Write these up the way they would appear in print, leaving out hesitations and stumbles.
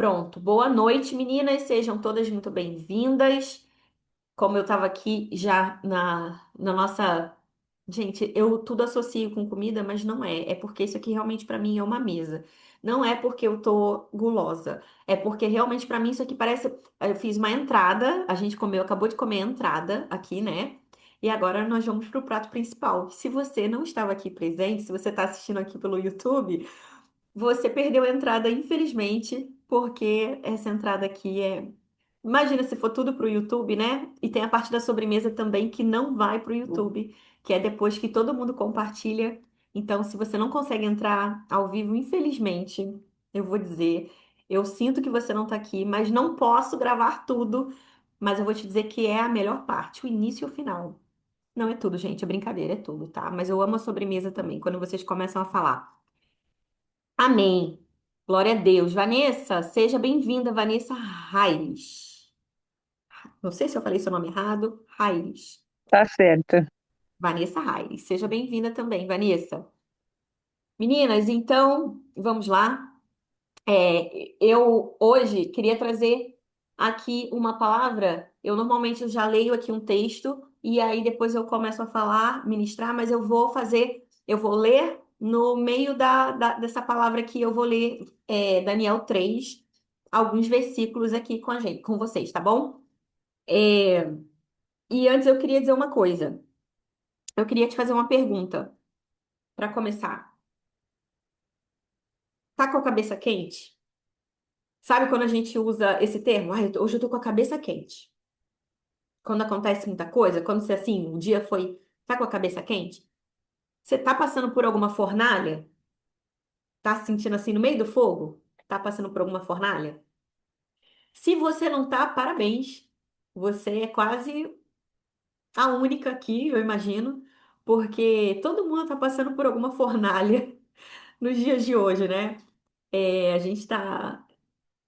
Pronto. Boa noite, meninas. Sejam todas muito bem-vindas. Como eu estava aqui já na nossa. Gente, eu tudo associo com comida, mas não é. É porque isso aqui realmente para mim é uma mesa. Não é porque eu tô gulosa. É porque realmente para mim isso aqui parece. Eu fiz uma entrada, a gente comeu, acabou de comer a entrada aqui, né? E agora nós vamos para o prato principal. Se você não estava aqui presente, se você está assistindo aqui pelo YouTube. Você perdeu a entrada, infelizmente, porque essa entrada aqui é. Imagina se for tudo para o YouTube, né? E tem a parte da sobremesa também que não vai para o YouTube, que é depois que todo mundo compartilha. Então, se você não consegue entrar ao vivo, infelizmente, eu vou dizer, eu sinto que você não está aqui, mas não posso gravar tudo. Mas eu vou te dizer que é a melhor parte, o início e o final. Não é tudo, gente, é brincadeira, é tudo, tá? Mas eu amo a sobremesa também, quando vocês começam a falar. Amém. Glória a Deus. Vanessa, seja bem-vinda, Vanessa Raires. Não sei se eu falei seu nome errado. Raires. Tá certo. Vanessa Raires. Seja bem-vinda também, Vanessa. Meninas, então, vamos lá. Eu hoje queria trazer aqui uma palavra. Eu normalmente já leio aqui um texto e aí depois eu começo a falar, ministrar, mas eu vou ler no meio dessa palavra aqui, eu vou ler Daniel 3, alguns versículos aqui com a gente, com vocês, tá bom? É, e antes eu queria dizer uma coisa. Eu queria te fazer uma pergunta para começar. Tá com a cabeça quente? Sabe quando a gente usa esse termo? Hoje eu tô com a cabeça quente. Quando acontece muita coisa, quando você assim, um dia foi, tá com a cabeça quente? Você tá passando por alguma fornalha? Tá se sentindo assim no meio do fogo? Tá passando por alguma fornalha? Se você não tá, parabéns. Você é quase a única aqui, eu imagino, porque todo mundo tá passando por alguma fornalha nos dias de hoje, né? A gente tá,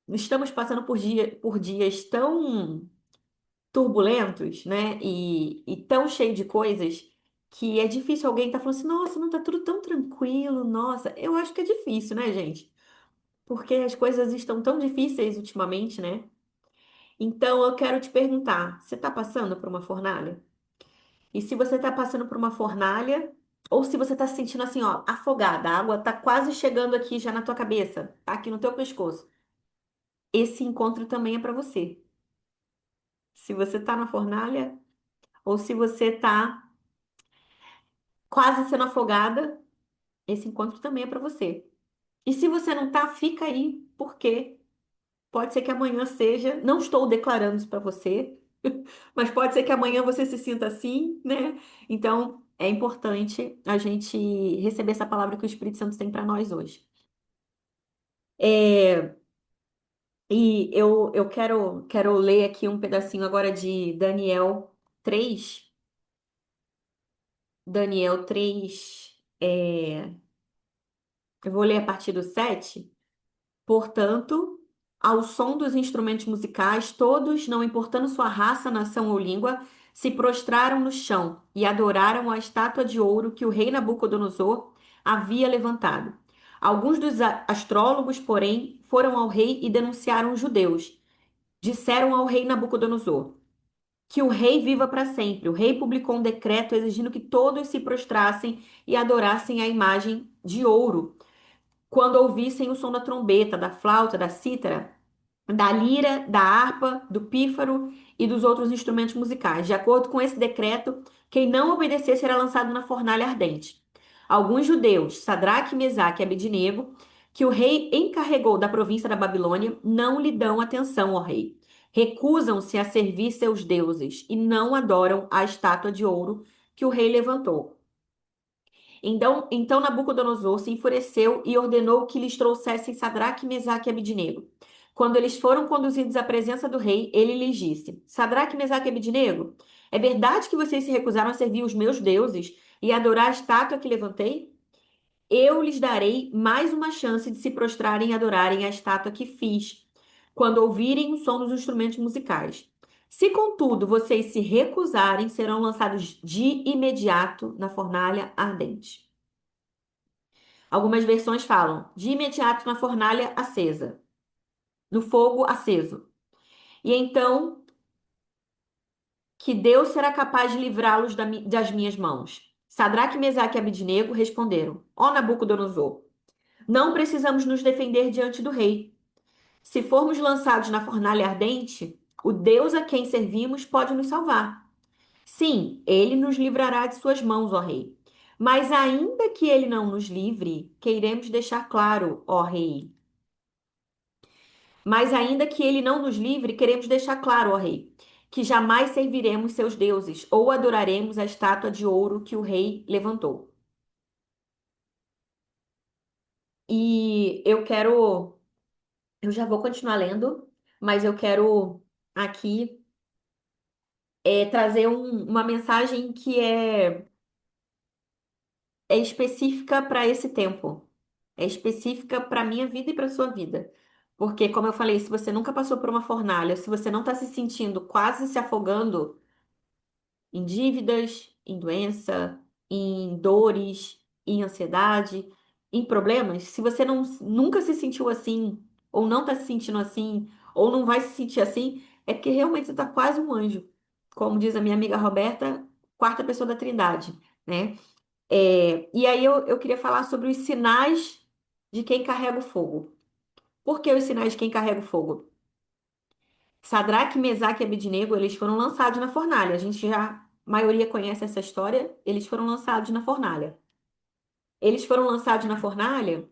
estamos passando por dias tão turbulentos, né? E tão cheio de coisas que é difícil alguém estar falando assim, nossa, não tá tudo tão tranquilo, nossa. Eu acho que é difícil, né, gente? Porque as coisas estão tão difíceis ultimamente, né? Então eu quero te perguntar, você tá passando por uma fornalha? E se você tá passando por uma fornalha, ou se você tá se sentindo assim, ó, afogada, a água tá quase chegando aqui já na tua cabeça, tá aqui no teu pescoço. Esse encontro também é para você. Se você tá na fornalha, ou se você tá quase sendo afogada, esse encontro também é para você. E se você não tá, fica aí, porque pode ser que amanhã seja, não estou declarando isso para você, mas pode ser que amanhã você se sinta assim, né? Então, é importante a gente receber essa palavra que o Espírito Santo tem para nós hoje. É, e eu quero ler aqui um pedacinho agora de Daniel 3. Daniel 3, eu vou ler a partir do 7. Portanto, ao som dos instrumentos musicais, todos, não importando sua raça, nação ou língua, se prostraram no chão e adoraram a estátua de ouro que o rei Nabucodonosor havia levantado. Alguns dos astrólogos, porém, foram ao rei e denunciaram os judeus. Disseram ao rei Nabucodonosor que o rei viva para sempre. O rei publicou um decreto exigindo que todos se prostrassem e adorassem a imagem de ouro quando ouvissem o som da trombeta, da flauta, da cítara, da lira, da harpa, do pífaro e dos outros instrumentos musicais. De acordo com esse decreto, quem não obedecesse era lançado na fornalha ardente. Alguns judeus, Sadraque, Mesaque e Abednego, que o rei encarregou da província da Babilônia, não lhe dão atenção ao rei. Recusam-se a servir seus deuses e não adoram a estátua de ouro que o rei levantou. Então Nabucodonosor se enfureceu e ordenou que lhes trouxessem Sadraque, Mesaque e Abednego. Quando eles foram conduzidos à presença do rei, ele lhes disse: Sadraque, Mesaque e Abednego, é verdade que vocês se recusaram a servir os meus deuses e a adorar a estátua que levantei? Eu lhes darei mais uma chance de se prostrarem e adorarem a estátua que fiz, quando ouvirem o som dos instrumentos musicais. Se, contudo, vocês se recusarem, serão lançados de imediato na fornalha ardente. Algumas versões falam de imediato na fornalha acesa. no fogo aceso. E então que Deus será capaz de livrá-los das minhas mãos. Sadraque, Mesaque e Abednego responderam: Ó Nabucodonosor, não precisamos nos defender diante do rei. Se formos lançados na fornalha ardente, o Deus a quem servimos pode nos salvar. Sim, ele nos livrará de suas mãos, ó rei. Mas ainda que ele não nos livre, queremos deixar claro, ó rei. Mas ainda que ele não nos livre, queremos deixar claro, ó rei, que jamais serviremos seus deuses ou adoraremos a estátua de ouro que o rei levantou. E eu já vou continuar lendo, mas eu quero aqui trazer uma mensagem que é específica para esse tempo. É específica para a minha vida e para a sua vida. Porque, como eu falei, se você nunca passou por uma fornalha, se você não está se sentindo quase se afogando em dívidas, em doença, em dores, em ansiedade, em problemas, se você nunca se sentiu assim, ou não está se sentindo assim, ou não vai se sentir assim, é porque realmente você está quase um anjo. Como diz a minha amiga Roberta, quarta pessoa da Trindade, né? E aí eu queria falar sobre os sinais de quem carrega o fogo. Por que os sinais de quem carrega o fogo? Sadraque, Mesaque e Abednego, eles foram lançados na fornalha. A gente já, a maioria conhece essa história. Eles foram lançados na fornalha. Eles foram lançados na fornalha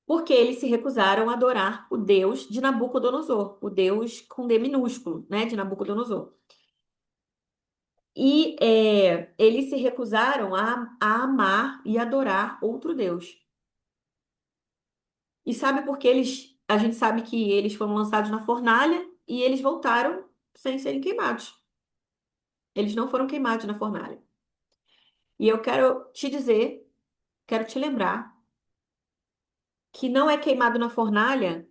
porque eles se recusaram a adorar o Deus de Nabucodonosor, o Deus com D minúsculo, né, de Nabucodonosor. E eles se recusaram a amar e adorar outro Deus. E sabe por que a gente sabe que eles foram lançados na fornalha e eles voltaram sem serem queimados. Eles não foram queimados na fornalha. E eu quero te dizer, quero te lembrar que não é queimado na fornalha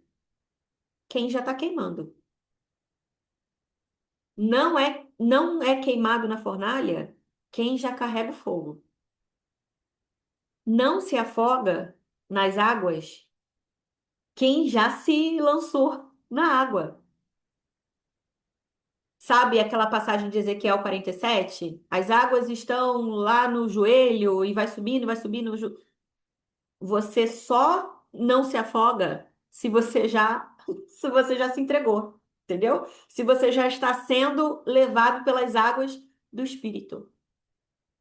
quem já está queimando. Não é queimado na fornalha quem já carrega o fogo. Não se afoga nas águas quem já se lançou na água. Sabe aquela passagem de Ezequiel 47? As águas estão lá no joelho e vai subindo, vai subindo. Você só não se afoga se você já se entregou, entendeu? Se você já está sendo levado pelas águas do Espírito.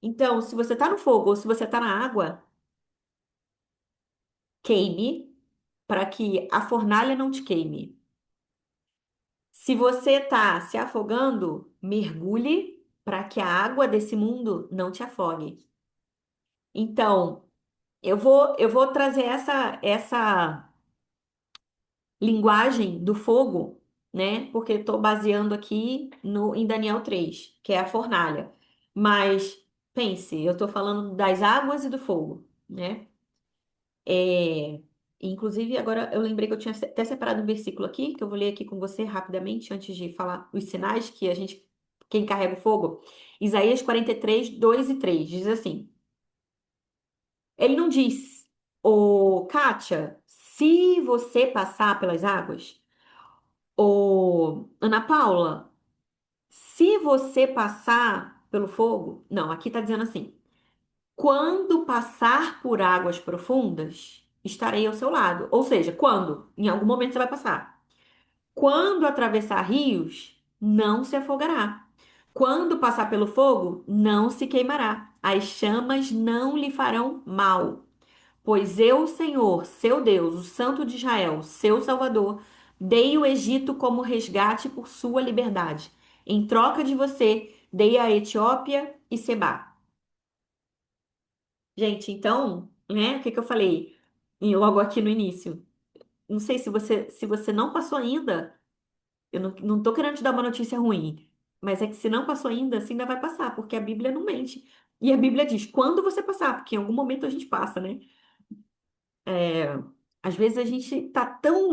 Então, se você está no fogo ou se você está na água, queime para que a fornalha não te queime. Se você está se afogando, mergulhe para que a água desse mundo não te afogue. Então, eu vou trazer essa linguagem do fogo, né? Porque estou baseando aqui no, em Daniel 3, que é a fornalha. Mas pense, eu estou falando das águas e do fogo, né? É, inclusive, agora eu lembrei que eu tinha até separado um versículo aqui, que eu vou ler aqui com você rapidamente, antes de falar os sinais que a gente, quem carrega o fogo. Isaías 43, 2 e 3 diz assim: ele não diz, ô Kátia, se você passar pelas águas, ô Ana Paula, se você passar pelo fogo, não, aqui tá dizendo assim: quando passar por águas profundas, estarei ao seu lado. Ou seja, quando? Em algum momento você vai passar. Quando atravessar rios, não se afogará. Quando passar pelo fogo, não se queimará. As chamas não lhe farão mal. Pois eu, Senhor, seu Deus, o Santo de Israel, seu Salvador, dei o Egito como resgate por sua liberdade. Em troca de você, dei a Etiópia e Sebá. Gente, então, né, o que que eu falei logo aqui no início? Não sei se você não passou ainda, eu não tô querendo te dar uma notícia ruim, mas é que se não passou ainda, você ainda vai passar, porque a Bíblia não mente. E a Bíblia diz, quando você passar, porque em algum momento a gente passa, né? Às vezes a gente tá tão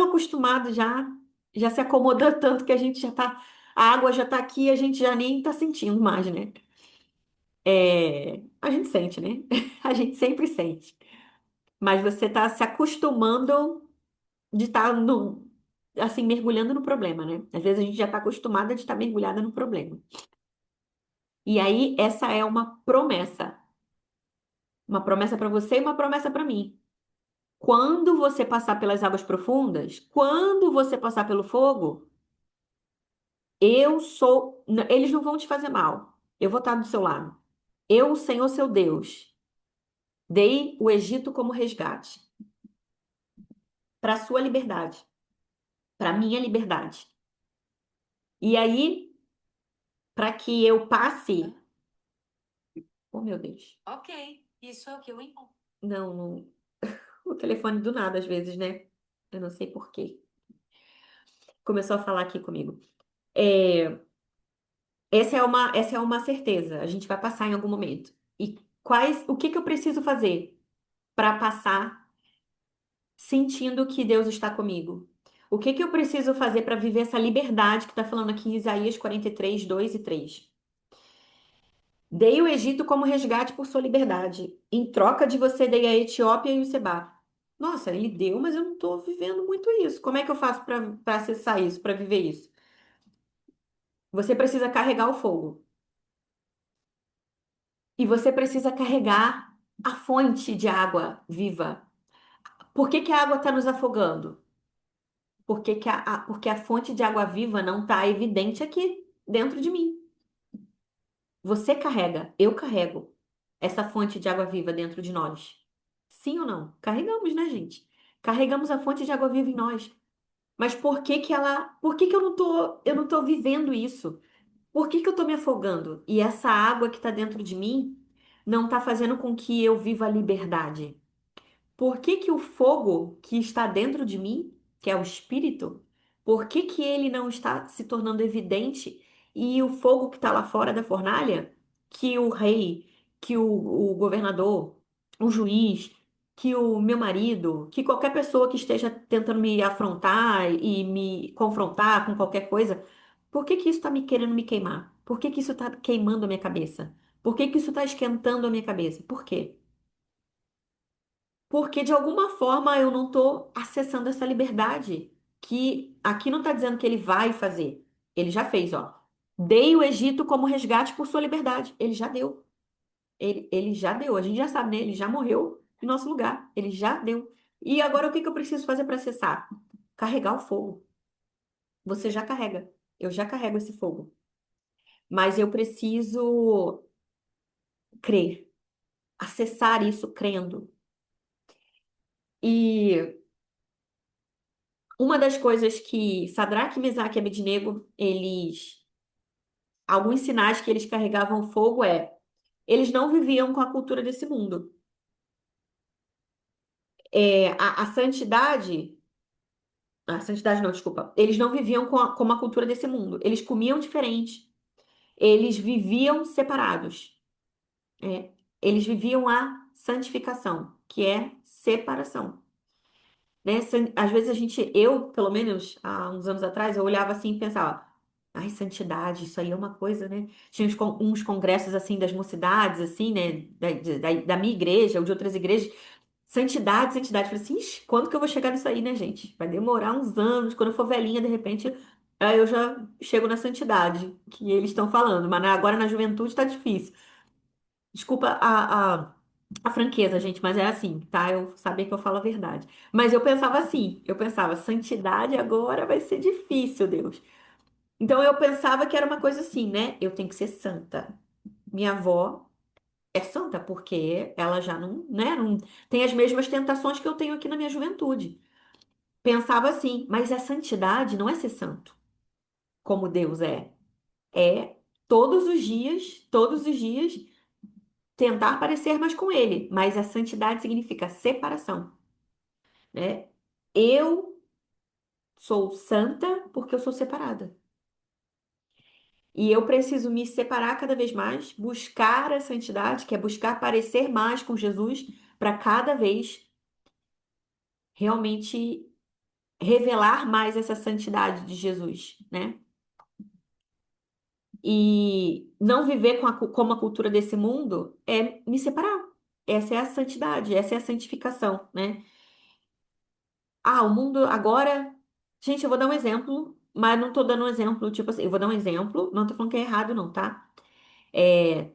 acostumado já se acomoda tanto que a gente já tá, a água já tá aqui, a gente já nem tá sentindo mais, né? A gente sente, né? A gente sempre sente. Mas você tá se acostumando de estar no, assim, mergulhando no problema, né? Às vezes a gente já está acostumada de estar mergulhada no problema. E aí, essa é uma promessa. Uma promessa para você e uma promessa para mim. Quando você passar pelas águas profundas, quando você passar pelo fogo, eu sou. Eles não vão te fazer mal. Eu vou estar do seu lado. Eu, o Senhor seu Deus, dei o Egito como resgate para sua liberdade, para minha liberdade. E aí, para que eu passe. Oh, meu Deus. Ok, isso é o que eu encontro. Não, não. O telefone do nada, às vezes, né? Eu não sei por quê. Começou a falar aqui comigo. É, essa é uma certeza. A gente vai passar em algum momento. E o que que eu preciso fazer para passar sentindo que Deus está comigo? O que que eu preciso fazer para viver essa liberdade que está falando aqui em Isaías 43, 2 e 3? Dei o Egito como resgate por sua liberdade. Em troca de você, dei a Etiópia e o Seba. Nossa, ele deu, mas eu não estou vivendo muito isso. Como é que eu faço para acessar isso, para viver isso? Você precisa carregar o fogo. E você precisa carregar a fonte de água viva. Por que que a água está nos afogando? Porque a fonte de água viva não está evidente aqui dentro de mim. Você carrega, eu carrego essa fonte de água viva dentro de nós. Sim ou não? Carregamos, né, gente? Carregamos a fonte de água viva em nós. Mas por que que eu não tô vivendo isso? Por que que eu tô me afogando? E essa água que está dentro de mim não está fazendo com que eu viva a liberdade. Por que que o fogo que está dentro de mim, que é o espírito, por que que ele não está se tornando evidente e o fogo que está lá fora da fornalha, que o rei, que o governador, o juiz, que o meu marido, que qualquer pessoa que esteja tentando me afrontar e me confrontar com qualquer coisa, por que que isso está me querendo me queimar? Por que que isso está queimando a minha cabeça? Por que que isso está esquentando a minha cabeça? Por quê? Porque de alguma forma eu não estou acessando essa liberdade que aqui não está dizendo que ele vai fazer. Ele já fez, ó. Dei o Egito como resgate por sua liberdade. Ele já deu. Ele já deu. A gente já sabe, né? Ele já morreu em nosso lugar. Ele já deu. E agora o que que eu preciso fazer para acessar? Carregar o fogo. Você já carrega. Eu já carrego esse fogo. Mas eu preciso crer, acessar isso crendo. E uma das coisas que Sadraque, Mesaque e Abednego, alguns sinais que eles carregavam fogo eles não viviam com a cultura desse mundo. A santidade não, desculpa, eles não viviam com a cultura desse mundo. Eles comiam diferente, eles viviam separados. É, eles viviam a santificação, que é separação. Né? Às vezes eu, pelo menos há uns anos atrás, eu olhava assim e pensava, ai, santidade, isso aí é uma coisa, né? Tinha uns congressos assim das mocidades, assim, né? Da minha igreja ou de outras igrejas. Santidade, santidade. Eu falei assim, "Ixi, quando que eu vou chegar nisso aí, né, gente? Vai demorar uns anos, quando eu for velhinha, de repente, aí eu já chego na santidade que eles estão falando, mas agora na juventude tá difícil. Desculpa a franqueza, gente, mas é assim, tá? Eu sabia que eu falo a verdade. Mas eu pensava assim, eu pensava, santidade agora vai ser difícil, Deus. Então eu pensava que era uma coisa assim, né? Eu tenho que ser santa. Minha avó é santa porque ela já não, né, não tem as mesmas tentações que eu tenho aqui na minha juventude. Pensava assim, mas a santidade não é ser santo, como Deus é. É todos os dias tentar parecer mais com ele, mas a santidade significa separação, né? Eu sou santa porque eu sou separada. E eu preciso me separar cada vez mais, buscar a santidade, que é buscar parecer mais com Jesus, para cada vez realmente revelar mais essa santidade de Jesus, né? E não viver como a cultura desse mundo é me separar. Essa é a santidade, essa é a santificação, né? Ah, o mundo agora. Gente, eu vou dar um exemplo, mas não tô dando um exemplo, tipo assim, eu vou dar um exemplo, não tô falando que é errado, não, tá?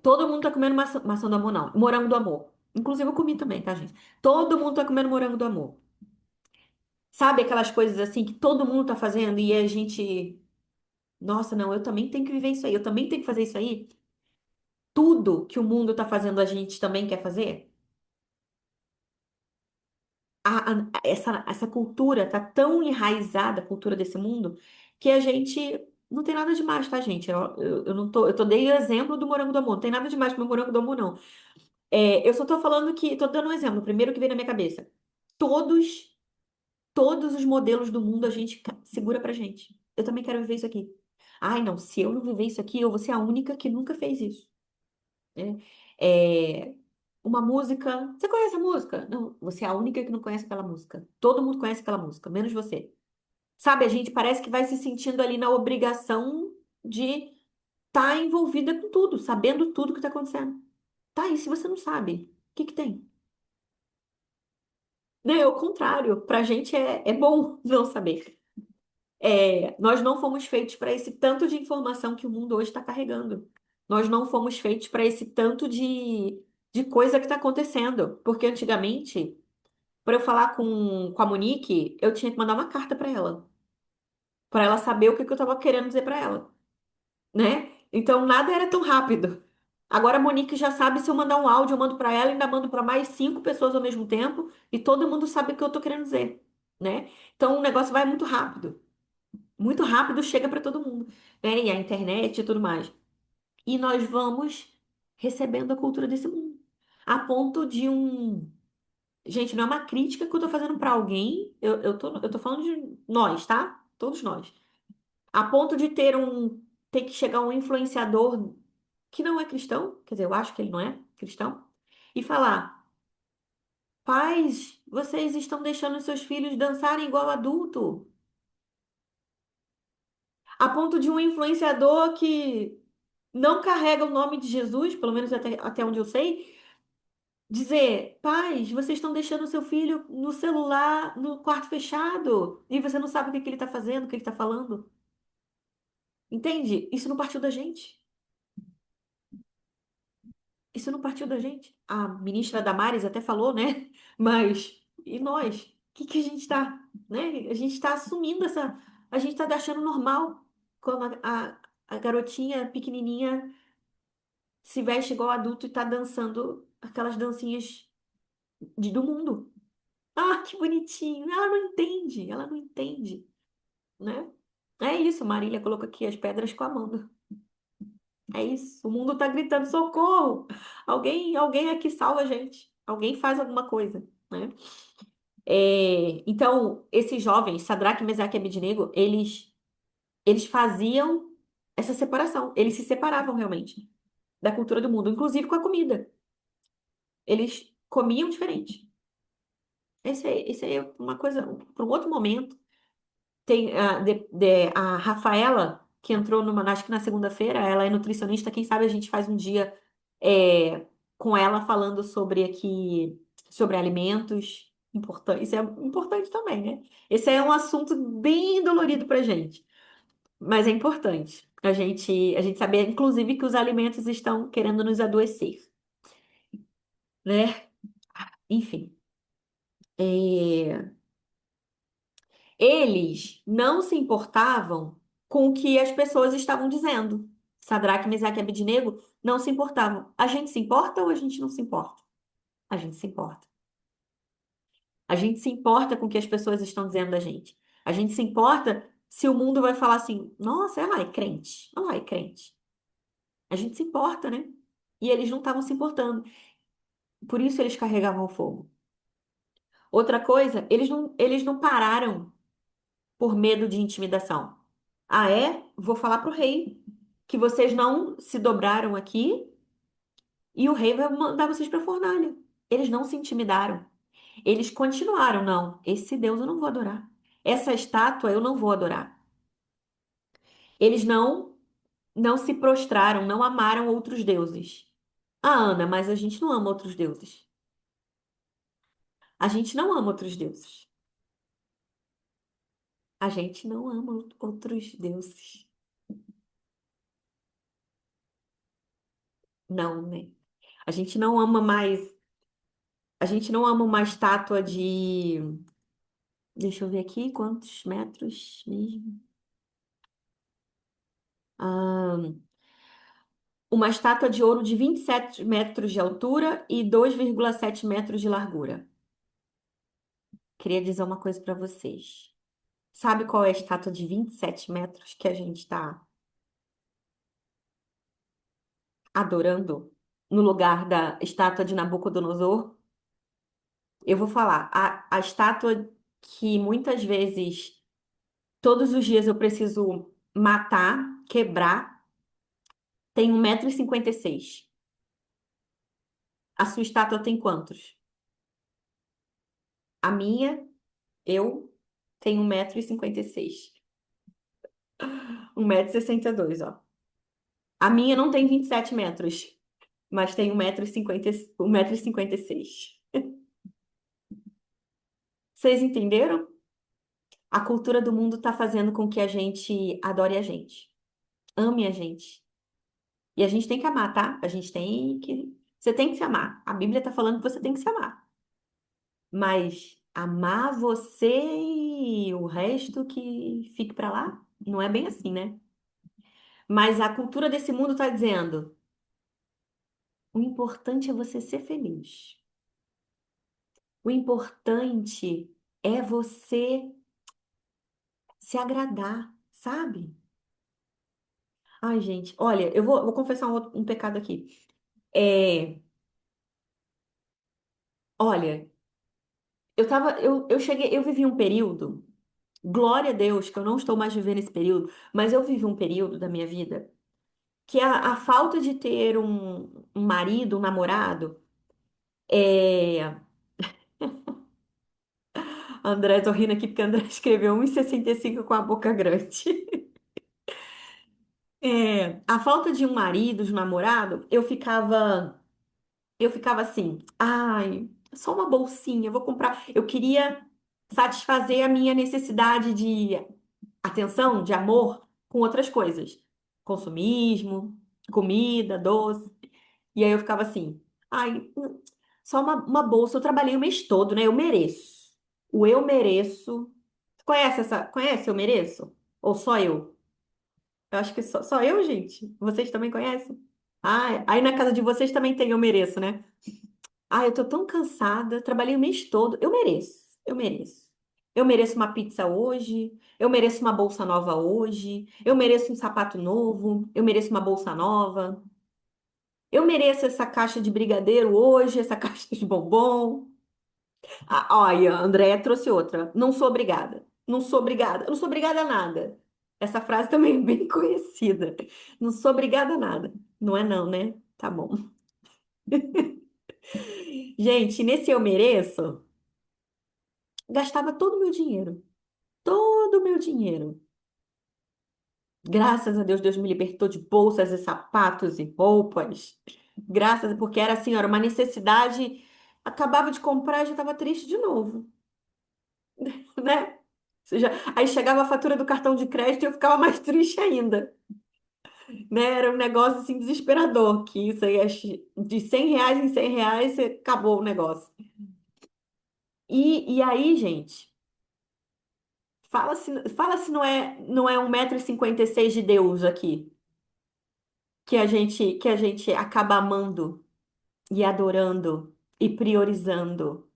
Todo mundo tá comendo maçã do amor, não. Morango do amor. Inclusive, eu comi também, tá, gente? Todo mundo tá comendo morango do amor. Sabe aquelas coisas assim que todo mundo tá fazendo e a gente. Nossa, não, eu também tenho que viver isso aí, eu também tenho que fazer isso aí. Tudo que o mundo tá fazendo, a gente também quer fazer. Essa cultura tá tão enraizada, a cultura desse mundo, que a gente não tem nada demais, tá, gente? Eu não tô, eu tô dei o exemplo do morango do amor, não tem nada demais com o morango do amor, não. Eu só tô falando que, tô dando um exemplo, o primeiro que veio na minha cabeça. Todos, todos os modelos do mundo a gente segura pra gente. Eu também quero viver isso aqui. Ai, não, se eu não viver isso aqui, eu vou ser a única que nunca fez isso, né? É, uma música. Você conhece a música? Não, você é a única que não conhece aquela música. Todo mundo conhece aquela música, menos você. Sabe, a gente parece que vai se sentindo ali na obrigação de estar envolvida com tudo, sabendo tudo que está acontecendo. Tá, e se você não sabe, o que que tem? Né, é o contrário, pra gente é bom não saber. Nós não fomos feitos para esse tanto de informação que o mundo hoje está carregando. Nós não fomos feitos para esse tanto de coisa que está acontecendo. Porque antigamente, para eu falar com a Monique, eu tinha que mandar uma carta para ela saber o que que eu estava querendo dizer para ela, né? Então nada era tão rápido. Agora a Monique já sabe se eu mandar um áudio, eu mando para ela, ainda mando para mais 5 pessoas ao mesmo tempo, e todo mundo sabe o que eu tô querendo dizer, né? Então o negócio vai muito rápido. Muito rápido chega para todo mundo, né? E a internet e tudo mais. E nós vamos recebendo a cultura desse mundo. A ponto de um. Gente, não é uma crítica que eu tô fazendo para alguém, eu tô falando de nós, tá? Todos nós. A ponto de ter que chegar um influenciador que não é cristão, quer dizer, eu acho que ele não é cristão, e falar: pais, vocês estão deixando seus filhos dançarem igual adulto. A ponto de um influenciador que não carrega o nome de Jesus, pelo menos até onde eu sei, dizer: pais, vocês estão deixando seu filho no celular, no quarto fechado, e você não sabe o que que ele está fazendo, o que ele está falando. Entende? Isso não partiu da gente. Isso não partiu da gente. A ministra Damares até falou, né? Mas e nós? O que que a gente está, né? A gente está assumindo essa. A gente está achando normal quando a garotinha pequenininha se veste igual adulto e está dançando aquelas dancinhas do mundo. Ah, que bonitinho. Ela não entende, ela não entende, né? É isso, Marília colocou aqui as pedras clamando. É isso. O mundo tá gritando socorro. Alguém aqui salva a gente. Alguém faz alguma coisa, né? Então, esses jovens, Sadraque, Mesaque e Abednego, eles faziam essa separação. Eles se separavam realmente da cultura do mundo, inclusive com a comida. Eles comiam diferente. Esse aí é uma coisa para um outro momento. Tem a Rafaela, que entrou acho que na segunda-feira, ela é nutricionista, quem sabe a gente faz um dia é, com ela falando sobre aqui, sobre alimentos importantes. Isso é importante também, né? Esse é um assunto bem dolorido pra gente, mas é importante a gente saber, inclusive, que os alimentos estão querendo nos adoecer, né? Enfim. é, Eles não se importavam com o que as pessoas estavam dizendo. Sadraque, Mesaque e Abednego não se importavam. A gente se importa ou a gente não se importa? A gente se importa. A gente se importa com o que as pessoas estão dizendo da gente. A gente se importa se o mundo vai falar assim: nossa, ela é crente. Ela é crente. A gente se importa, né? E eles não estavam se importando. Por isso eles carregavam o fogo. Outra coisa, eles não pararam por medo de intimidação. Ah, é? Vou falar pro rei que vocês não se dobraram aqui e o rei vai mandar vocês pra fornalha. Eles não se intimidaram. Eles continuaram, não. Esse Deus eu não vou adorar. Essa estátua eu não vou adorar. Eles não se prostraram, não amaram outros deuses. Ah, Ana, mas a gente não ama outros deuses. A gente não ama outros deuses. A gente não ama outros deuses. Não, né? A gente não ama mais. A gente não ama uma estátua de. Deixa eu ver aqui quantos metros mesmo. Ah, uma estátua de ouro de 27 metros de altura e 2,7 metros de largura. Queria dizer uma coisa para vocês. Sabe qual é a estátua de 27 metros que a gente está adorando no lugar da estátua de Nabucodonosor? Eu vou falar. A estátua que muitas vezes, todos os dias eu preciso matar, quebrar, tem 1,56 m. A sua estátua tem quantos? A minha, eu, tenho 1,56 m. 1,62 m, ó. A minha não tem 27 metros, mas tem 1,56 m. Vocês entenderam? A cultura do mundo está fazendo com que a gente adore a gente, ame a gente. E a gente tem que amar, tá? A gente tem que. Você tem que se amar. A Bíblia está falando que você tem que se amar. Mas amar você e o resto que fique pra lá, não é bem assim, né? Mas a cultura desse mundo está dizendo: o importante é você ser feliz. O importante é você se agradar, sabe? Ai, gente, olha, eu vou confessar um pecado aqui. É, olha, eu cheguei, eu vivi um período, glória a Deus, que eu não estou mais vivendo esse período, mas eu vivi um período da minha vida que a falta de ter um marido, um namorado, é... André, tô rindo aqui porque André escreveu 1,65 com a boca grande. A falta de um marido, de um namorado, eu ficava assim, ai, só uma bolsinha, eu vou comprar. Eu queria satisfazer a minha necessidade de atenção, de amor com outras coisas. Consumismo, comida, doce. E aí eu ficava assim, ai, só uma bolsa, eu trabalhei o mês todo, né? Eu mereço. O eu mereço. Conhece eu mereço? Ou só eu? Eu acho que só eu, gente. Vocês também conhecem? Ah, aí na casa de vocês também tem eu mereço, né? Ah, eu tô tão cansada, trabalhei o mês todo. Eu mereço, eu mereço. Eu mereço uma pizza hoje, eu mereço uma bolsa nova hoje, eu mereço um sapato novo, eu mereço uma bolsa nova, eu mereço essa caixa de brigadeiro hoje, essa caixa de bombom. Ah, olha, a Andréia trouxe outra. Não sou obrigada. Não sou obrigada. Eu não sou obrigada a nada. Essa frase também é bem conhecida. Não sou obrigada a nada. Não é não, né? Tá bom. Gente, nesse eu mereço, gastava todo o meu dinheiro. Todo o meu dinheiro. Graças a Deus, Deus me libertou de bolsas e sapatos e roupas. Graças, porque era assim, era uma necessidade. Acabava de comprar e já estava triste de novo, né? Aí chegava a fatura do cartão de crédito e eu ficava mais triste ainda, né? Era um negócio assim desesperador, que isso aí de R$ 100 em R$ 100 acabou o negócio. E aí, gente, fala se não é 1,56 m de Deus aqui, que a gente acaba amando e adorando e priorizando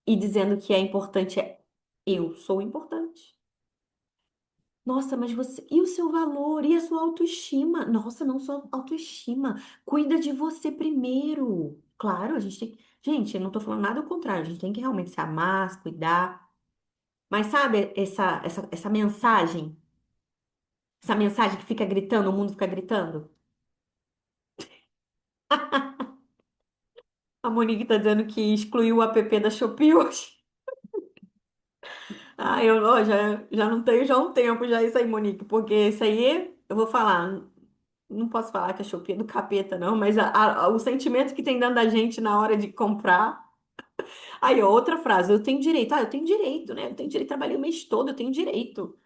e dizendo que é importante. Eu sou importante. Nossa, mas você. E o seu valor? E a sua autoestima? Nossa, não só autoestima. Cuida de você primeiro. Claro, a gente tem. Gente, eu não tô falando nada ao contrário. A gente tem que realmente se amar, se cuidar. Mas sabe essa mensagem? Essa mensagem que fica gritando, o mundo fica gritando? A Monique tá dizendo que excluiu o app da Shopee hoje. Ah, eu ó, já não tenho já há um tempo já isso aí, Monique, porque isso aí eu vou falar. Não posso falar que a Shopee é do capeta, não, mas o sentimento que tem dentro da gente na hora de comprar. Aí, ó, outra frase, eu tenho direito. Ah, eu tenho direito, né? Eu tenho direito, trabalhei o mês todo, eu tenho direito.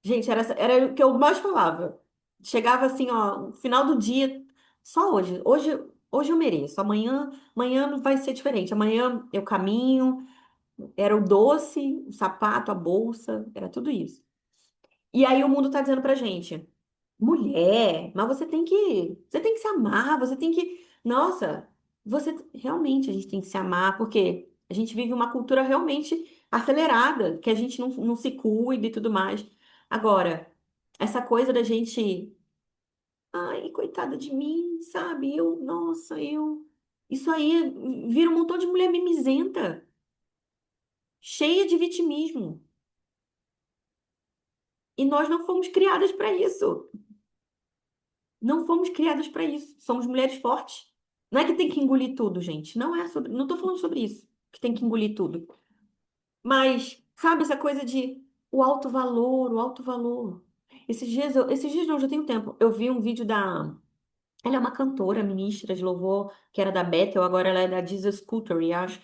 Gente, era o que eu mais falava. Chegava assim, ó, no final do dia, só hoje. Hoje eu mereço. Amanhã não vai ser diferente. Amanhã eu caminho, era o doce, o sapato, a bolsa, era tudo isso. E aí o mundo tá dizendo pra gente, mulher, mas você tem que se amar, você tem que, nossa, realmente a gente tem que se amar, porque a gente vive uma cultura realmente acelerada, que a gente não se cuida e tudo mais. Agora, essa coisa da gente, ai, coitada de mim, sabe? Nossa, isso aí vira um montão de mulher mimizenta, cheia de vitimismo. E nós não fomos criadas para isso. Não fomos criadas para isso. Somos mulheres fortes. Não é que tem que engolir tudo, gente. Não tô falando sobre isso, que tem que engolir tudo. Mas, sabe, essa coisa de o alto valor, o alto valor. Esses dias não, já tem um tempo. Eu vi um vídeo da. Ela é uma cantora, ministra de louvor, que era da Bethel, agora ela é da Jesus Culture, acho.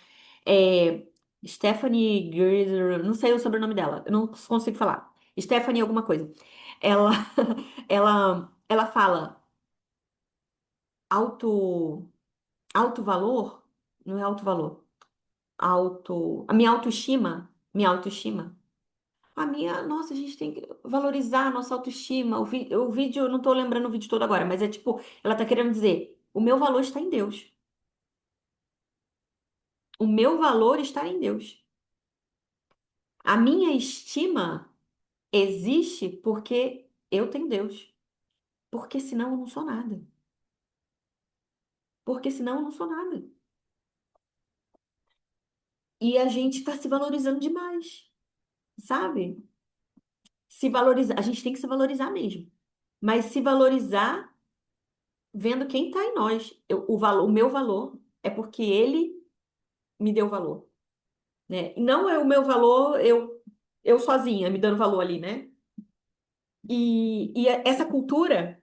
É, Stephanie Gerzer, não sei o sobrenome dela, eu não consigo falar. Stephanie alguma coisa. Ela, ela fala alto, alto valor, não é alto valor, a minha autoestima. Nossa, a gente tem que valorizar a nossa autoestima. O vídeo, eu não tô lembrando o vídeo todo agora, mas é tipo, ela tá querendo dizer, o meu valor está em Deus. O meu valor está em Deus. A minha estima existe porque eu tenho Deus. Porque senão eu não sou nada. Porque senão eu não sou nada. E a gente tá se valorizando demais, sabe? Se valorizar, a gente tem que se valorizar mesmo. Mas se valorizar vendo quem tá em nós. O meu valor é porque ele me deu valor, né? E não é o meu valor, eu sozinha me dando valor ali, né? Essa cultura,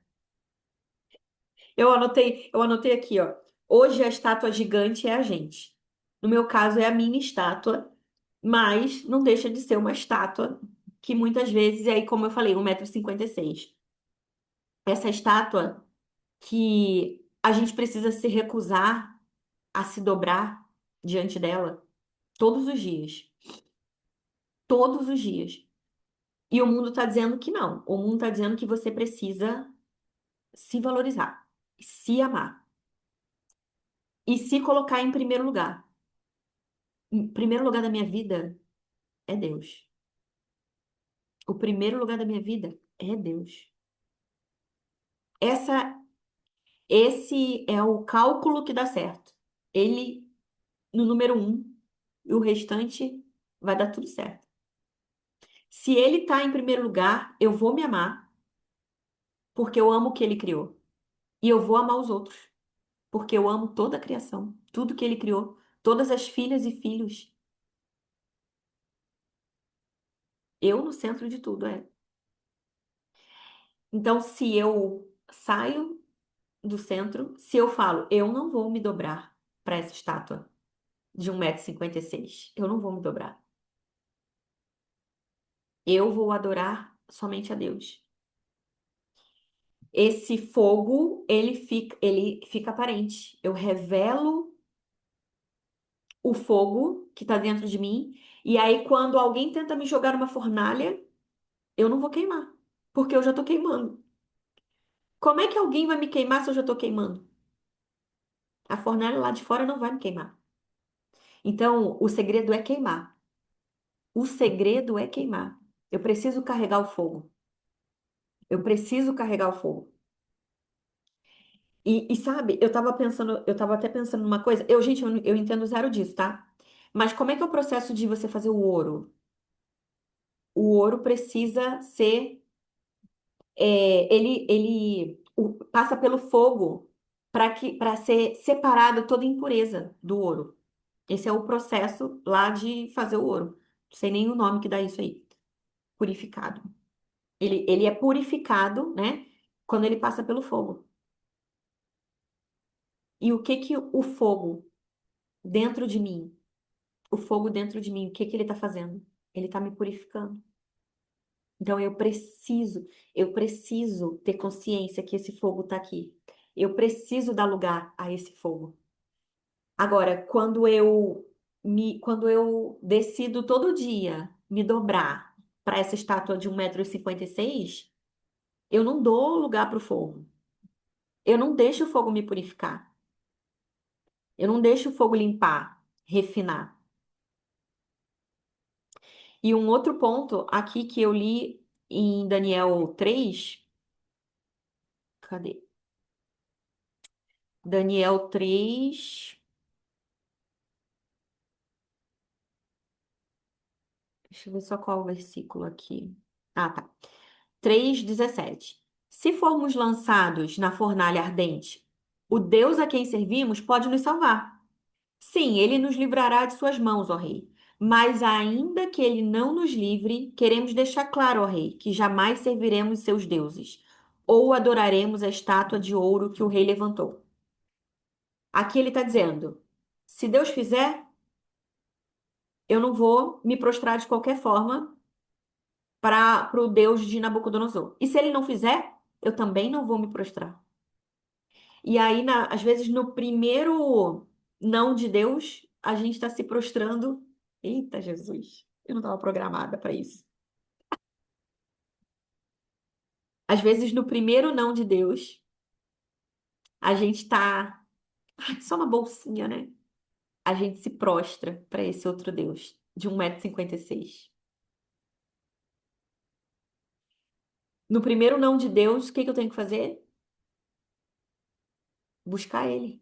eu anotei aqui, ó. Hoje a estátua gigante é a gente. No meu caso, é a minha estátua, mas não deixa de ser uma estátua que muitas vezes, aí, como eu falei, 1,56 m. Essa estátua que a gente precisa se recusar a se dobrar diante dela todos os dias. Todos os dias. E o mundo está dizendo que não. O mundo está dizendo que você precisa se valorizar, se amar e se colocar em primeiro lugar. Em primeiro lugar da minha vida é Deus. O primeiro lugar da minha vida é Deus. Essa, esse é o cálculo que dá certo. Ele no número um e o restante vai dar tudo certo. Se ele está em primeiro lugar, eu vou me amar porque eu amo o que ele criou. E eu vou amar os outros porque eu amo toda a criação, tudo que ele criou, todas as filhas e filhos. Eu no centro de tudo, é. Então, se eu saio do centro, se eu falo, eu não vou me dobrar para essa estátua de 1,56 m, eu não vou me dobrar. Eu vou adorar somente a Deus. Esse fogo, ele fica aparente. Eu revelo o fogo que está dentro de mim, e aí quando alguém tenta me jogar numa fornalha, eu não vou queimar, porque eu já tô queimando. Como é que alguém vai me queimar se eu já tô queimando? A fornalha lá de fora não vai me queimar. Então, o segredo é queimar. O segredo é queimar. Eu preciso carregar o fogo. Eu preciso carregar o fogo. Sabe, eu tava até pensando numa coisa. Gente, eu entendo zero disso, tá? Mas como é que é o processo de você fazer o ouro? O ouro precisa ser passa pelo fogo para ser separado toda impureza do ouro. Esse é o processo lá de fazer o ouro. Não sei nem o nome que dá isso aí. Purificado. Ele é purificado, né? Quando ele passa pelo fogo. E o que que o fogo dentro de mim? o fogo dentro de mim, o que que ele está fazendo? Ele está me purificando. Então eu preciso ter consciência que esse fogo está aqui. Eu preciso dar lugar a esse fogo. Agora, quando eu decido todo dia me dobrar para essa estátua de 1,56 m, eu não dou lugar para o fogo. Eu não deixo o fogo me purificar. Eu não deixo o fogo limpar, refinar. E um outro ponto aqui que eu li em Daniel 3. Cadê? Daniel 3. Deixa eu ver só qual o versículo aqui. Ah, tá. 3:17. Se formos lançados na fornalha ardente, o Deus a quem servimos pode nos salvar. Sim, ele nos livrará de suas mãos, ó rei. Mas ainda que ele não nos livre, queremos deixar claro, ó rei, que jamais serviremos seus deuses, ou adoraremos a estátua de ouro que o rei levantou. Aqui ele está dizendo: se Deus fizer, eu não vou me prostrar de qualquer forma para o Deus de Nabucodonosor. E se ele não fizer, eu também não vou me prostrar. E aí, às vezes, no primeiro não de Deus, a gente está se prostrando. Eita, Jesus, eu não estava programada para isso. Às vezes, no primeiro não de Deus, a gente está. Só uma bolsinha, né? A gente se prostra para esse outro Deus de 1,56 m. No primeiro não de Deus, o que que eu tenho que fazer? Buscar Ele.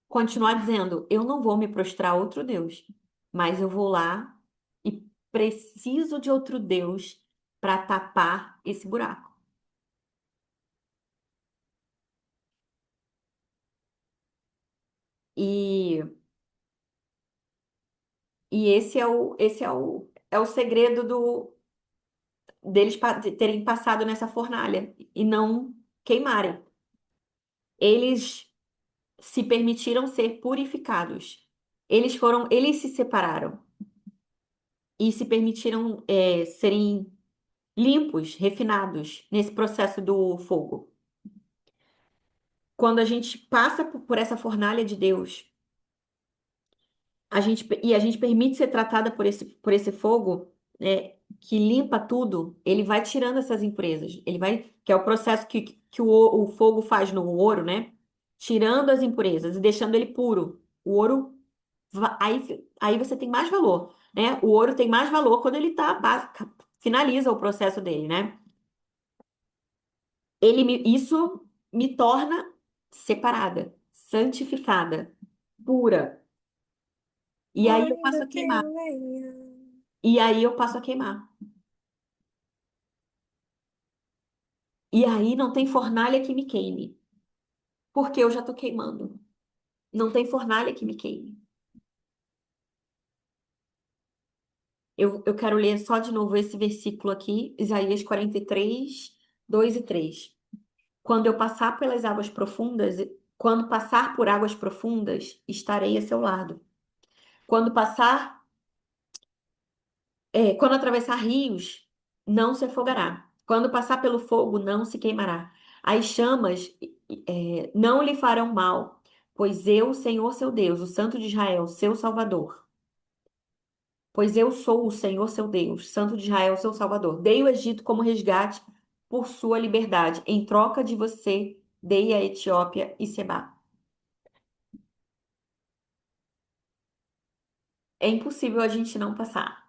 Continuar dizendo: eu não vou me prostrar a outro Deus, mas eu vou lá e preciso de outro Deus para tapar esse buraco. E, e esse é o segredo deles de terem passado nessa fornalha e não queimarem. Eles se permitiram ser purificados. Eles se separaram e se permitiram serem limpos, refinados nesse processo do fogo. Quando a gente passa por essa fornalha de Deus, a gente permite ser tratada por esse fogo, que limpa tudo, ele vai tirando essas impurezas. Ele vai, que é o processo que o fogo faz no ouro, né? Tirando as impurezas e deixando ele puro. O ouro, aí você tem mais valor, né? O ouro tem mais valor quando ele finaliza o processo dele, né? Isso me torna separada, santificada, pura. E aí eu passo Ainda a queimar. tenho lenha. E aí eu passo a queimar. E aí não tem fornalha que me queime, porque eu já tô queimando. Não tem fornalha que me queime. Eu quero ler só de novo esse versículo aqui, Isaías 43, 2 e 3. Quando eu passar pelas águas profundas, quando passar por águas profundas, estarei a seu lado. Quando passar quando atravessar rios, não se afogará. Quando passar pelo fogo, não se queimará. As chamas, não lhe farão mal, pois eu, Senhor seu Deus, o Santo de Israel, seu Salvador. Pois eu sou o Senhor seu Deus, Santo de Israel, seu Salvador. Dei o Egito como resgate por sua liberdade. Em troca de você, dei a Etiópia e Sebá. É impossível a gente não passar,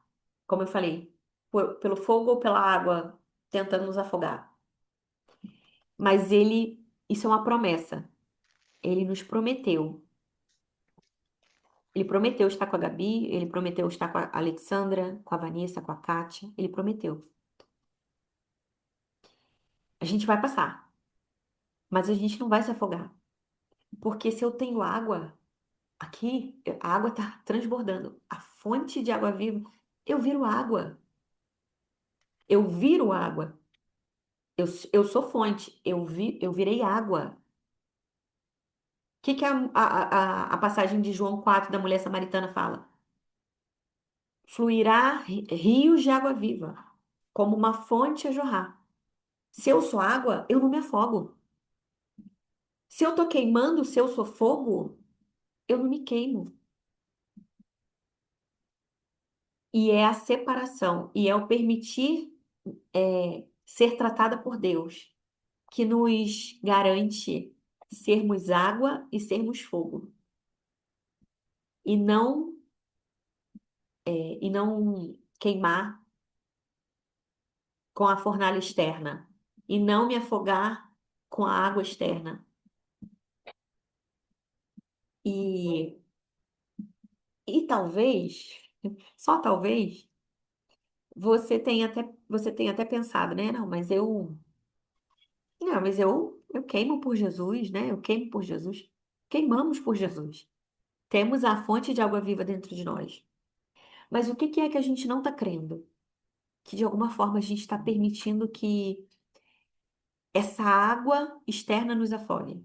como eu falei, pelo fogo ou pela água, tentando nos afogar. Mas isso é uma promessa. Ele nos prometeu. Ele prometeu estar com a Gabi, ele prometeu estar com a Alexandra, com a Vanessa, com a Kátia. Ele prometeu. A gente vai passar, mas a gente não vai se afogar. Porque se eu tenho água aqui, a água está transbordando. A fonte de água viva, eu viro água. Eu viro água. Eu sou fonte. Eu virei água. O que a passagem de João 4 da mulher samaritana fala? fluirá rios de água viva, como uma fonte a jorrar. Se eu sou água, eu não me afogo. Se eu tô queimando, se eu sou fogo, eu não me queimo. E é a separação, e é o permitir ser tratada por Deus, que nos garante sermos água e sermos fogo. E não queimar com a fornalha externa. E não me afogar com a água externa. E, e talvez, só talvez, você tenha até pensado, né? Não, mas eu queimo por Jesus, né? Eu queimo por Jesus. Queimamos por Jesus. Temos a fonte de água viva dentro de nós. Mas o que que é que a gente não está crendo? Que de alguma forma a gente está permitindo que essa água externa nos afogue.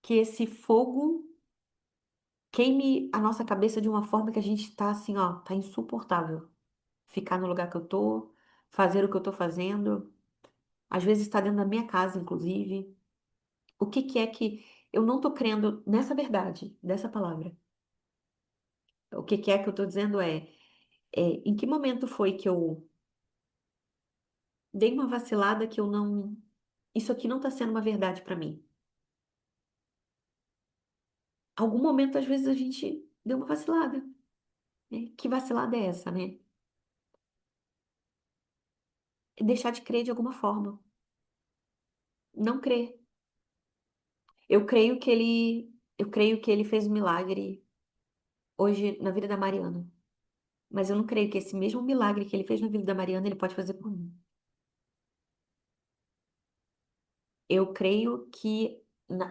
Que esse fogo queime a nossa cabeça de uma forma que a gente tá assim, ó, tá insuportável. Ficar no lugar que eu tô, fazer o que eu tô fazendo, às vezes está dentro da minha casa, inclusive. O que que é que eu não tô crendo nessa verdade, dessa palavra? O que que é que eu tô dizendo em que momento foi que eu dei uma vacilada que eu não, isso aqui não tá sendo uma verdade pra mim. Algum momento, às vezes, a gente deu uma vacilada, né? Que vacilada é essa, né? É deixar de crer de alguma forma. Não crer. Eu creio que ele fez um milagre hoje na vida da Mariana. Mas eu não creio que esse mesmo milagre que ele fez na vida da Mariana, ele pode fazer por mim. Eu creio que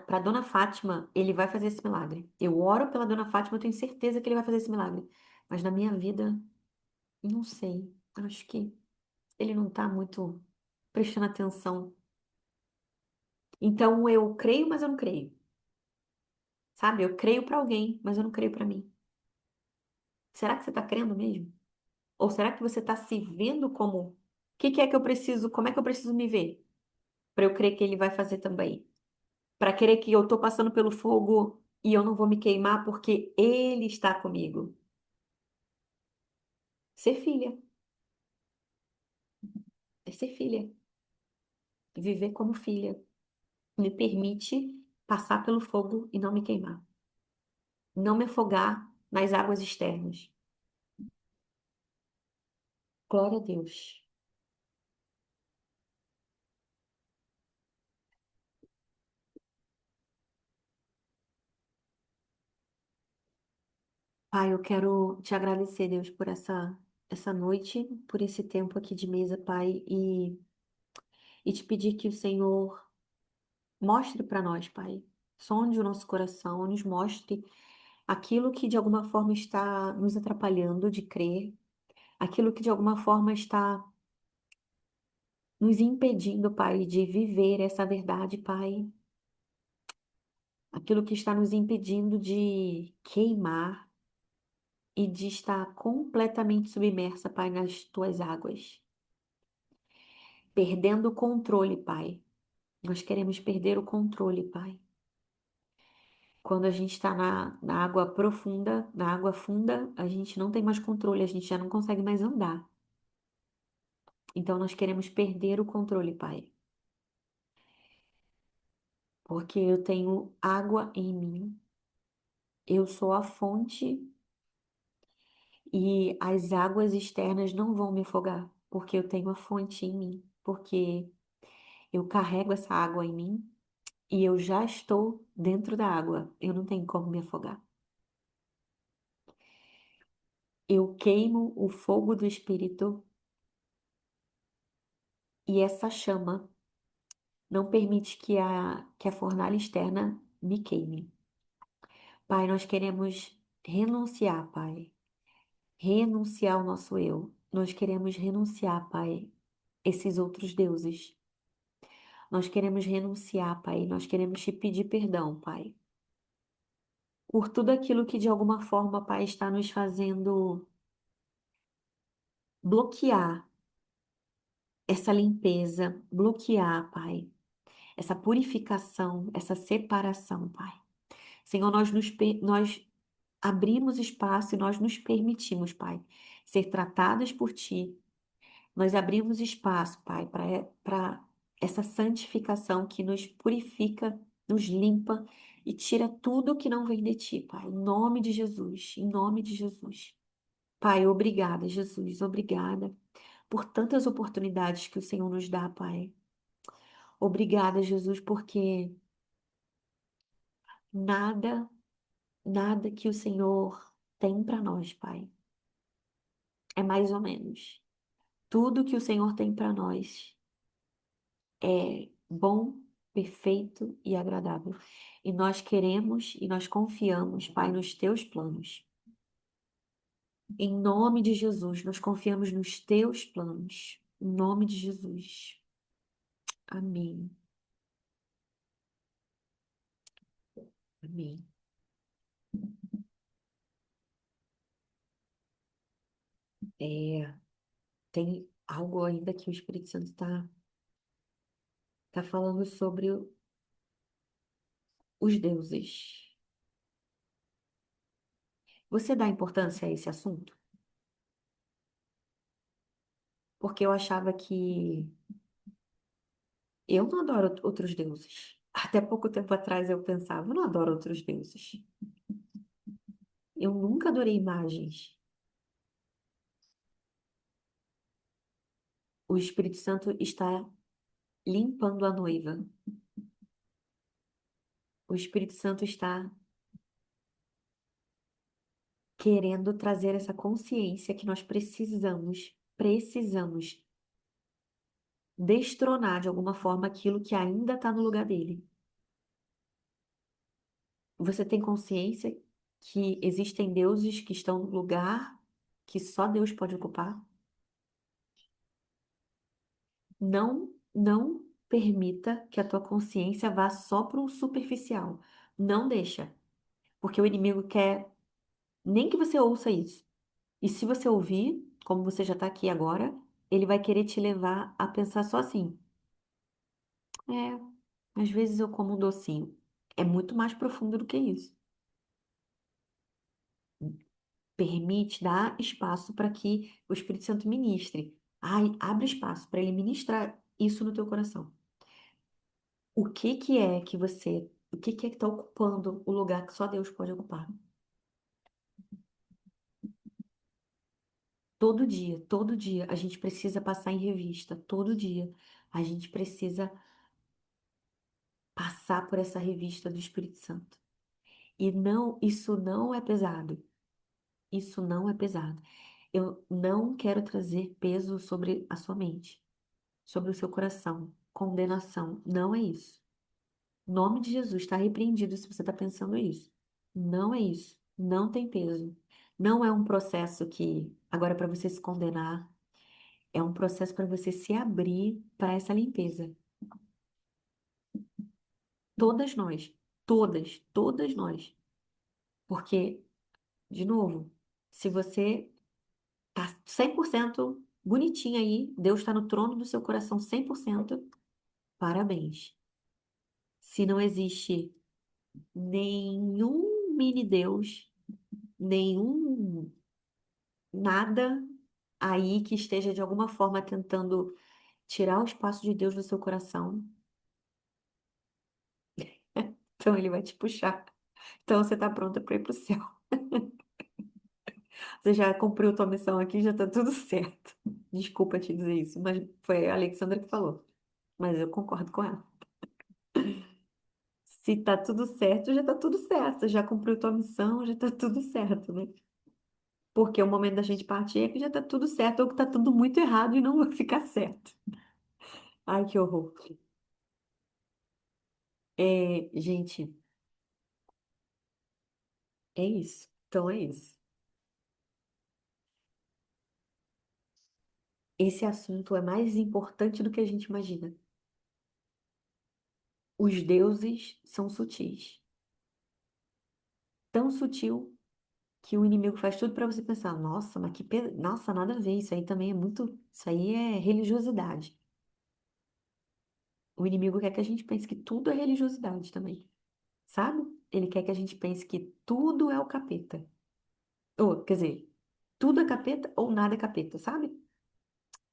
para Dona Fátima, ele vai fazer esse milagre. Eu oro pela Dona Fátima, eu tenho certeza que ele vai fazer esse milagre. Mas na minha vida, não sei. Acho que ele não está muito prestando atenção. Então eu creio, mas eu não creio. Sabe? Eu creio para alguém, mas eu não creio para mim. Será que você está crendo mesmo? Ou será que você está se vendo como? O que que é que eu preciso? Como é que eu preciso me ver? Para eu crer que ele vai fazer também. Para querer que eu estou passando pelo fogo e eu não vou me queimar porque ele está comigo. Ser filha. É ser filha. Viver como filha. Me permite passar pelo fogo e não me queimar. Não me afogar nas águas externas. Glória a Deus. Pai, eu quero te agradecer, Deus, por essa noite, por esse tempo aqui de mesa, Pai, e te pedir que o Senhor mostre para nós, Pai, sonde o nosso coração, nos mostre aquilo que de alguma forma está nos atrapalhando de crer, aquilo que de alguma forma está nos impedindo, Pai, de viver essa verdade, Pai, aquilo que está nos impedindo de queimar e de estar completamente submersa, Pai, nas tuas águas. Perdendo o controle, Pai. Nós queremos perder o controle, Pai. Quando a gente está na água profunda, na água funda, a gente não tem mais controle, a gente já não consegue mais andar. Então nós queremos perder o controle, Pai. Porque eu tenho água em mim, eu sou a fonte e as águas externas não vão me afogar, porque eu tenho a fonte em mim, porque eu carrego essa água em mim e eu já estou dentro da água, eu não tenho como me afogar. Eu queimo o fogo do Espírito e essa chama não permite que a fornalha externa me queime. Pai, nós queremos renunciar, Pai. Renunciar ao nosso eu. Nós queremos renunciar, Pai, esses outros deuses. Nós queremos renunciar, Pai. Nós queremos te pedir perdão, Pai, por tudo aquilo que de alguma forma, Pai, está nos fazendo bloquear essa limpeza, bloquear, Pai, essa purificação, essa separação, Pai. Senhor, nós abrimos espaço e nós nos permitimos, Pai, ser tratadas por Ti. Nós abrimos espaço, Pai, para essa santificação que nos purifica, nos limpa e tira tudo que não vem de Ti, Pai. Em nome de Jesus, em nome de Jesus. Pai, obrigada, Jesus, obrigada por tantas oportunidades que o Senhor nos dá, Pai. Obrigada, Jesus, porque nada, nada que o Senhor tem para nós, Pai, é mais ou menos. Tudo que o Senhor tem para nós é bom, perfeito e agradável. E nós queremos e nós confiamos, Pai, nos teus planos. Em nome de Jesus, nós confiamos nos teus planos. Em nome de Jesus. Amém. Amém. É, tem algo ainda que o Espírito Santo tá falando sobre os deuses. Você dá importância a esse assunto? Porque eu achava que eu não adoro outros deuses. Até pouco tempo atrás eu pensava, eu não adoro outros deuses. Eu nunca adorei imagens. O Espírito Santo está limpando a noiva. O Espírito Santo está querendo trazer essa consciência que nós precisamos destronar de alguma forma aquilo que ainda está no lugar dele. Você tem consciência que existem deuses que estão no lugar que só Deus pode ocupar? Não permita que a tua consciência vá só para o superficial. Não deixa, porque o inimigo quer nem que você ouça isso. E se você ouvir, como você já está aqui agora, ele vai querer te levar a pensar só assim. Às vezes eu como um docinho. É muito mais profundo do que isso. Permite, dá espaço para que o Espírito Santo ministre. Ai, abre espaço para ele ministrar isso no teu coração. O que é que está ocupando o lugar que só Deus pode ocupar? Todo dia, a gente precisa passar em revista, todo dia. A gente precisa passar por essa revista do Espírito Santo. E não, isso não é pesado. Isso não é pesado. Eu não quero trazer peso sobre a sua mente, sobre o seu coração, condenação. Não é isso. Em nome de Jesus, está repreendido se você está pensando isso. Não é isso. Não tem peso. Não é um processo que, agora, para você se condenar, é um processo para você se abrir para essa limpeza. Todas nós. Todas nós. Porque, de novo, se você tá 100% bonitinho aí, Deus está no trono do seu coração 100%, parabéns. Se não existe nenhum mini Deus, nenhum nada aí que esteja de alguma forma tentando tirar o espaço de Deus do seu coração, então ele vai te puxar. Então você está pronta para ir para o céu. Você já cumpriu tua missão aqui, já tá tudo certo. Desculpa te dizer isso, mas foi a Alexandra que falou. Mas eu concordo com ela. Se tá tudo certo, já tá tudo certo. Já cumpriu tua missão, já tá tudo certo, né? Porque o momento da gente partir é que já tá tudo certo ou que tá tudo muito errado e não vai ficar certo. Ai, que horror. É, gente, é isso. Então é isso. Esse assunto é mais importante do que a gente imagina. Os deuses são sutis. Tão sutil que o inimigo faz tudo para você pensar, nossa, mas nossa, nada a ver, isso aí também é muito, isso aí é religiosidade. O inimigo quer que a gente pense que tudo é religiosidade também, sabe? Ele quer que a gente pense que tudo é o capeta. Ou, quer dizer, tudo é capeta ou nada é capeta, sabe?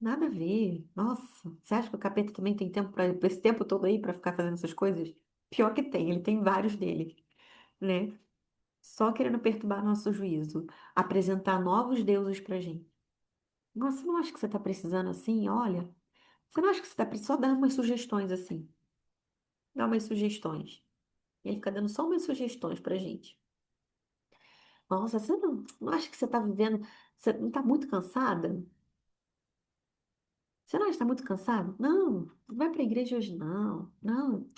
Nada a ver. Nossa, você acha que o capeta também tem tempo para esse tempo todo aí para ficar fazendo essas coisas? Pior que tem, ele tem vários dele, né? Só querendo perturbar nosso juízo, apresentar novos deuses pra gente. Nossa, você não acha que você tá precisando assim? Olha, você não acha que você tá só dando umas sugestões assim? Dá umas sugestões. E ele fica dando só umas sugestões pra gente. Nossa, você não acha que você tá vivendo, você não tá muito cansada? Você não acha que tá muito cansado? Não vai pra igreja hoje não. Não,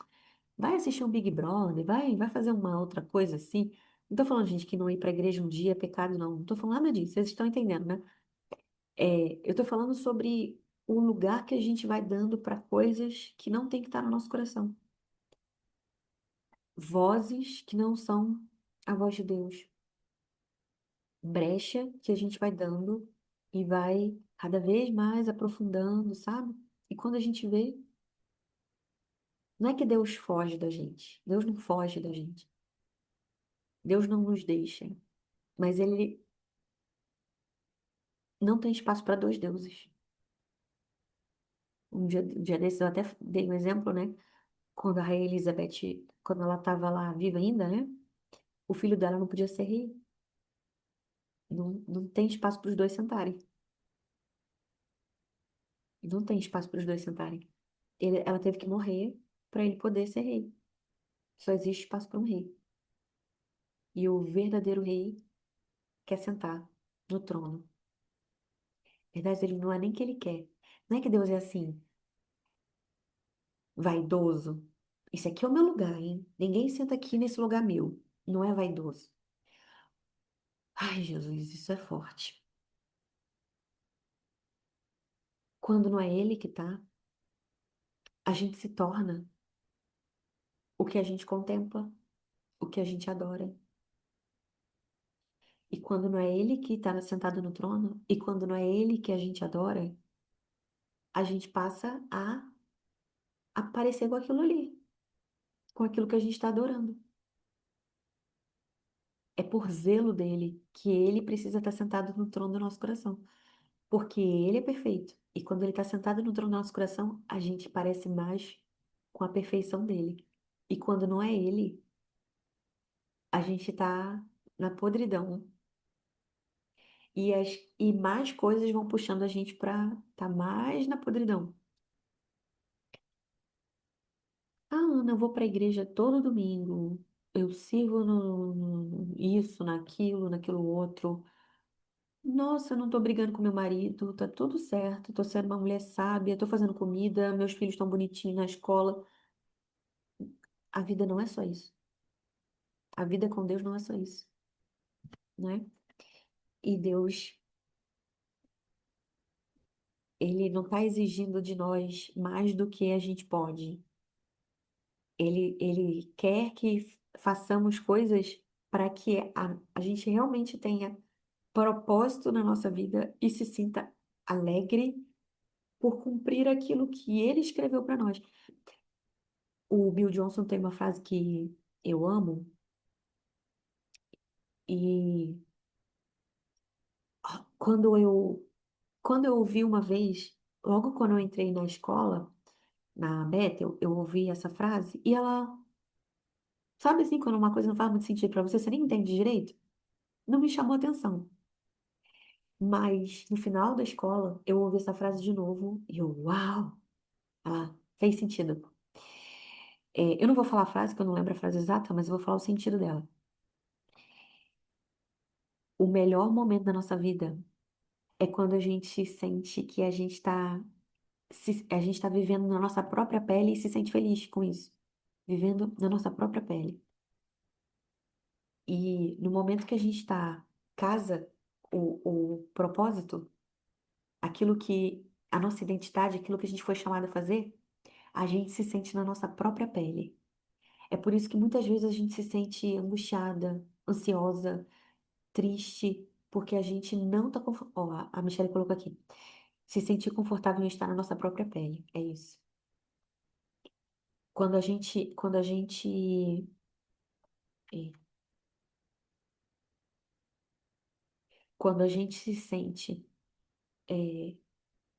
vai assistir um Big Brother, vai fazer uma outra coisa assim. Não tô falando, gente, que não ir pra igreja um dia é pecado, não. Não tô falando nada disso, vocês estão entendendo, né? Eu tô falando sobre o lugar que a gente vai dando para coisas que não tem que estar no nosso coração. Vozes que não são a voz de Deus. Brecha que a gente vai dando e vai cada vez mais aprofundando, sabe? E quando a gente vê, não é que Deus foge da gente. Deus não foge da gente. Deus não nos deixa. Mas ele não tem espaço para dois deuses. Um dia desses eu até dei um exemplo, né? Quando a Rainha Elizabeth, quando ela estava lá viva ainda, né? O filho dela não podia ser rei. Não tem espaço para os dois sentarem. Não tem espaço para os dois sentarem. Ela teve que morrer para ele poder ser rei. Só existe espaço para um rei. E o verdadeiro rei quer sentar no trono. Na verdade, ele não é nem que ele quer. Não é que Deus é assim, vaidoso. Isso aqui é o meu lugar, hein? Ninguém senta aqui nesse lugar meu. Não é vaidoso. Ai, Jesus, isso é forte. Quando não é ele que tá, a gente se torna o que a gente contempla, o que a gente adora. E quando não é ele que está sentado no trono, e quando não é ele que a gente adora, a gente passa a aparecer com aquilo ali, com aquilo que a gente está adorando. É por zelo dele que ele precisa estar sentado no trono do nosso coração, porque ele é perfeito. E quando ele está sentado no trono do nosso coração, a gente parece mais com a perfeição dele. E quando não é ele, a gente está na podridão. E mais coisas vão puxando a gente para estar mais na podridão. Ah, Ana, eu vou para a igreja todo domingo. Eu sirvo isso, naquilo outro. Nossa, eu não tô brigando com meu marido, tá tudo certo. Tô sendo uma mulher sábia, tô fazendo comida, meus filhos estão bonitinhos na escola. A vida não é só isso. A vida com Deus não é só isso, né? E Deus, ele não tá exigindo de nós mais do que a gente pode. Ele quer que façamos coisas para que a gente realmente tenha propósito na nossa vida e se sinta alegre por cumprir aquilo que ele escreveu para nós. O Bill Johnson tem uma frase que eu amo e quando eu quando eu ouvi uma vez, logo quando eu entrei na escola, na Bethel, eu ouvi essa frase e ela, sabe assim, quando uma coisa não faz muito sentido para você, você nem entende direito? Não me chamou atenção. Mas no final da escola, eu ouvi essa frase de novo e eu, uau, ela fez sentido. Eu não vou falar a frase, que eu não lembro a frase exata, mas eu vou falar o sentido dela. O melhor momento da nossa vida é quando a gente sente que a gente está vivendo na nossa própria pele e se sente feliz com isso. Vivendo na nossa própria pele. E no momento que a gente está, casa o propósito, aquilo que, a nossa identidade, aquilo que a gente foi chamado a fazer, a gente se sente na nossa própria pele. É por isso que muitas vezes a gente se sente angustiada, ansiosa, triste porque a gente não tá confortável. Ó, a Michelle colocou aqui. Se sentir confortável em estar na nossa própria pele. É isso. É, quando a gente se sente é,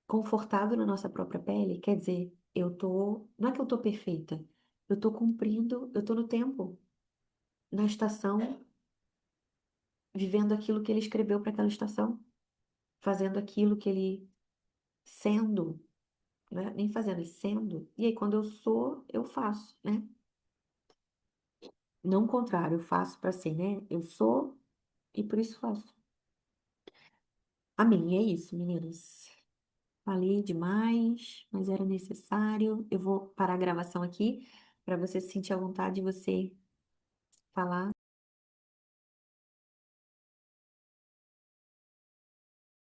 confortável na nossa própria pele, quer dizer, não é que eu tô perfeita, eu tô cumprindo, eu tô no tempo, na estação, vivendo aquilo que ele escreveu para aquela estação, fazendo aquilo que ele sendo, né? Nem fazendo, é sendo. E aí, quando eu sou, eu faço, né? Não o contrário, eu faço para ser, né? Eu sou e por isso faço. Amém, é isso, meninas. Falei demais, mas era necessário. Eu vou parar a gravação aqui para você se sentir à vontade de você falar